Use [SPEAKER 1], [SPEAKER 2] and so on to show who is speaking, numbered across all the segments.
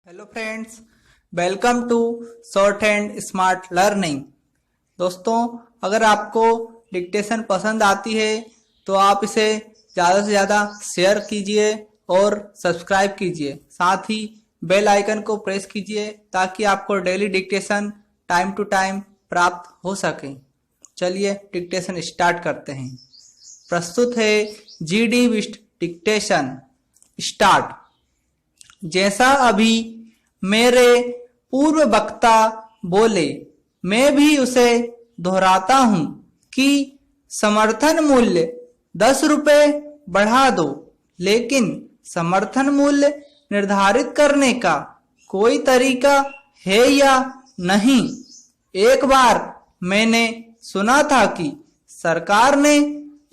[SPEAKER 1] Hello friends, welcome to Short and Smart Learning. दोस्तों, अगर आपको डिक्टेशन पसंद आती है तो आप इसे ज़्यादा से ज़्यादा शेयर कीजिए और सब्सक्राइब कीजिए। साथ ही बेल आइकन को प्रेस कीजिए ताकि आपको daily dictation time to time प्राप्त हो सके। चलिए डिक्टेशन स्टार्ट करते हैं। प्रस्तुत है जीडी विस्ट डिक्टेशन। स्टार्ट। जैसा अभी मेरे पूर्व वक्ता बोले, मैं भी उसे दोहराता हूं कि समर्थन मूल्य 10 रुपए बढ़ा दो, लेकिन समर्थन मूल्य निर्धारित करने का कोई तरीका है या नहीं। एक बार मैंने सुना था कि सरकार ने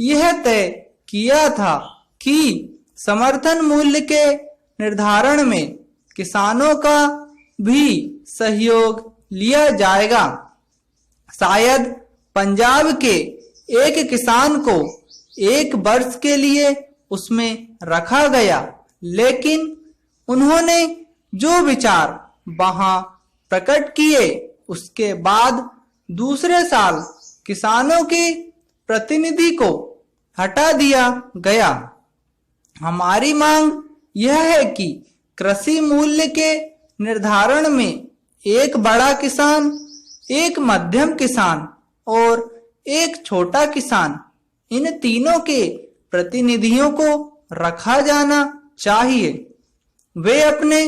[SPEAKER 1] यह तय किया था कि समर्थन मूल्य के निर्धारण में किसानों का भी सहयोग लिया जाएगा। शायद पंजाब के एक किसान को 1 वर्ष के लिए उसमें रखा गया, लेकिन उन्होंने जो विचार वहां प्रकट किए, उसके बाद दूसरे साल किसानों के प्रतिनिधि को हटा दिया गया। हमारी मांग यह है कि कृषि मूल्य के निर्धारण में एक बड़ा किसान, एक मध्यम किसान और एक छोटा किसान, इन तीनों के प्रतिनिधियों को रखा जाना चाहिए। वे अपने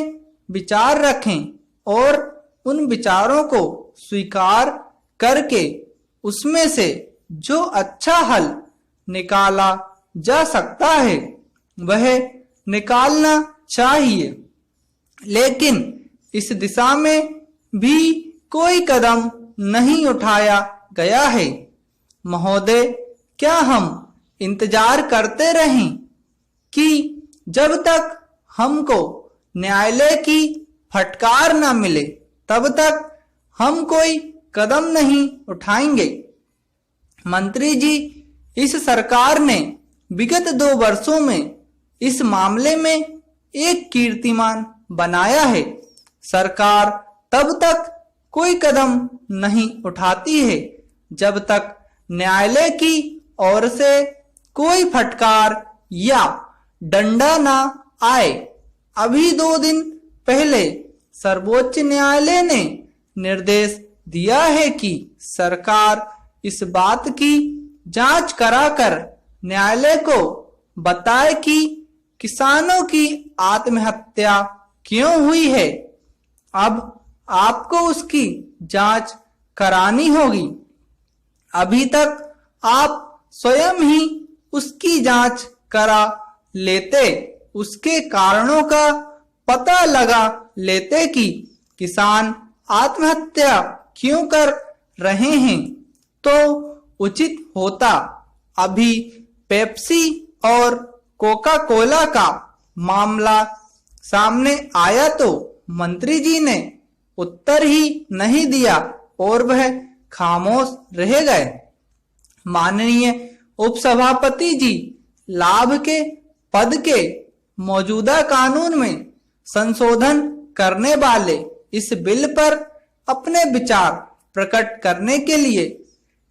[SPEAKER 1] विचार रखें और उन विचारों को स्वीकार करके उसमें से जो अच्छा हल निकाला जा सकता है वह निकालना चाहिए, लेकिन इस दिशा में भी कोई कदम नहीं उठाया गया है। महोदय, क्या हम इंतजार करते रहें कि जब तक हमको न्यायालय की फटकार न मिले तब तक हम कोई कदम नहीं उठाएंगे? मंत्री जी, इस सरकार ने विगत 2 वर्षों में इस मामले में एक कीर्तिमान बनाया है। सरकार तब तक कोई कदम नहीं उठाती है जब तक न्यायालय की ओर से कोई फटकार या डंडा ना आए। अभी 2 दिन पहले सर्वोच्च न्यायालय ने निर्देश दिया है कि सरकार इस बात की जांच कराकर न्यायालय को बताए कि किसानों की आत्महत्या क्यों हुई है। अब आपको उसकी जांच करानी होगी। अभी तक आप स्वयं ही उसकी जांच करा लेते, उसके कारणों का पता लगा लेते कि किसान आत्महत्या क्यों कर रहे हैं, तो उचित होता। अभी पेप्सी और कोका कोला का मामला सामने आया तो मंत्री जी ने उत्तर ही नहीं दिया और वह खामोश रह गए। माननीय उपसभापति जी, लाभ के पद के मौजूदा कानून में संशोधन करने वाले इस बिल पर अपने विचार प्रकट करने के लिए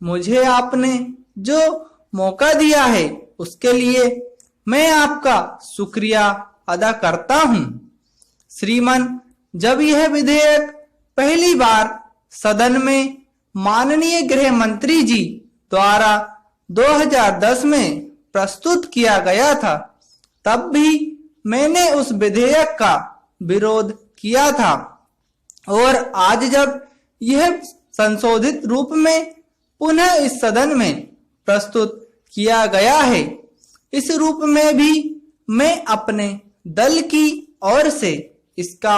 [SPEAKER 1] मुझे आपने जो मौका दिया है उसके लिए मैं आपका शुक्रिया अदा करता हूं। श्रीमान, जब यह विधेयक पहली बार सदन में माननीय गृह मंत्री जी द्वारा 2010 में प्रस्तुत किया गया था, तब भी मैंने उस विधेयक का विरोध किया था, और आज जब यह संशोधित रूप में पुनः इस सदन में प्रस्तुत किया गया है, इस रूप में भी मैं अपने दल की ओर से इसका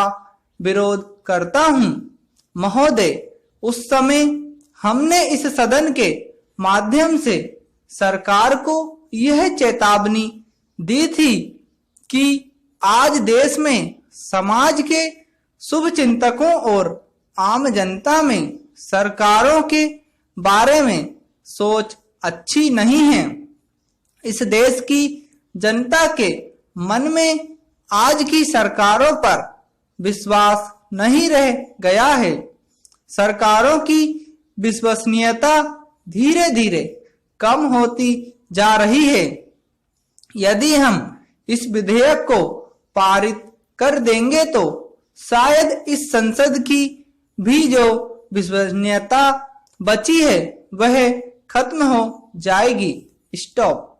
[SPEAKER 1] विरोध करता हूं। महोदय, उस समय हमने इस सदन के माध्यम से सरकार को यह चेतावनी दी थी कि आज देश में समाज के शुभ चिंतकों और आम जनता में सरकारों के बारे में सोच अच्छी नहीं है। इस देश की जनता के मन में आज की सरकारों पर विश्वास नहीं रह गया है। सरकारों की विश्वसनीयता धीरे धीरे कम होती जा रही है। यदि हम इस विधेयक को पारित कर देंगे तो शायद इस संसद की भी जो विश्वसनीयता बची है वह खत्म हो जाएगी। स्टॉप।